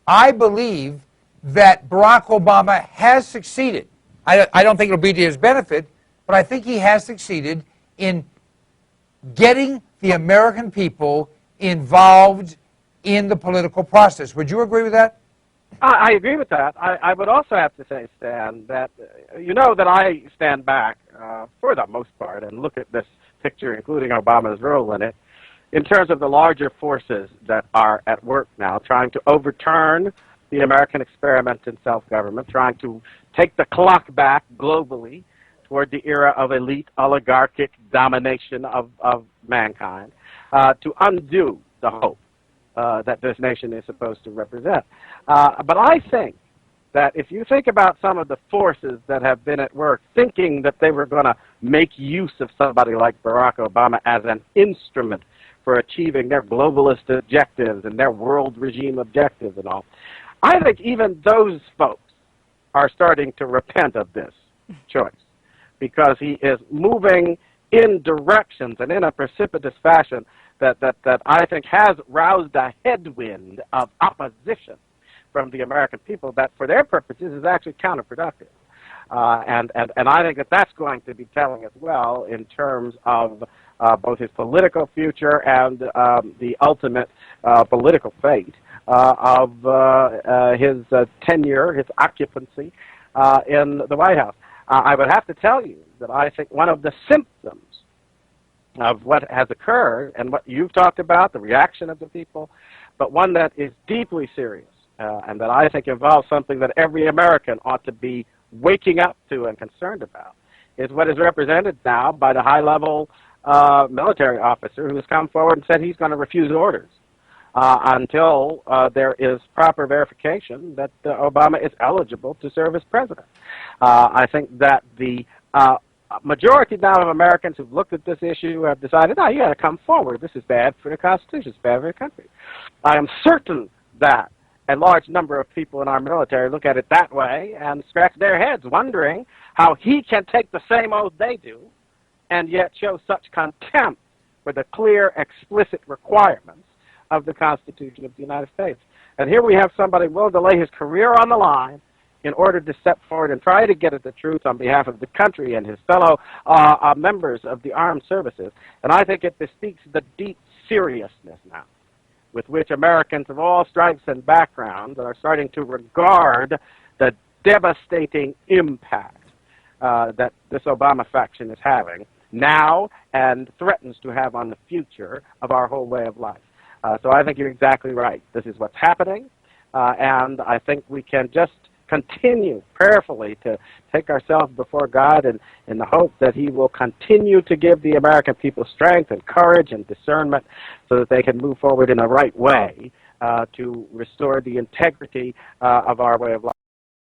I believe that Barack Obama has succeeded. I don't think it'll be to his benefit, but I think he has succeeded in getting the American people involved in the political process. Would you agree with that? I agree with that. I would also have to say, Stan, that you know that I stand back for the most part and look at this picture, including Obama's role in it, in terms of the larger forces that are at work now, trying to overturn the American experiment in self-government, trying to take the clock back globally toward the era of elite oligarchic domination of mankind, to undo the hope that this nation is supposed to represent. But I think that if you think about some of the forces that have been at work thinking that they were going to make use of somebody like Barack Obama as an instrument for achieving their globalist objectives and their world regime objectives and all, I think even those folks are starting to repent of this choice, because he is moving in directions and in a precipitous fashion that I think has roused a headwind of opposition from the American people that, for their purposes, is actually counterproductive. And I think that that's going to be telling as well in terms of both his political future and the ultimate political fate of his tenure, his occupancy in the White House. I would have to tell you that I think one of the symptoms of what has occurred and what you've talked about, the reaction of the people, but one that is deeply serious and that I think involves something that every American ought to be waking up to and concerned about, is what is represented now by the high-level military officer who has come forward and said he's going to refuse orders until there is proper verification that Obama is eligible to serve as president. I think that the majority now of Americans who've looked at this issue have decided, you got to come forward. This is bad for the Constitution. It's bad for the country. I am certain that a large number of people in our military look at it that way and scratch their heads wondering how he can take the same oath they do and yet show such contempt for the clear, explicit requirements of the Constitution of the United States. And here we have somebody willing to lay his career on the line in order to step forward and try to get at the truth on behalf of the country and his fellow members of the armed services. And I think it bespeaks the deep seriousness now with which Americans of all stripes and backgrounds are starting to regard the devastating impact that this Obama faction is having now and threatens to have on the future of our whole way of life. So I think you're exactly right. This is what's happening, and I think we can just continue prayerfully to take ourselves before God and in the hope that he will continue to give the American people strength and courage and discernment so that they can move forward in the right way to restore the integrity of our way of life.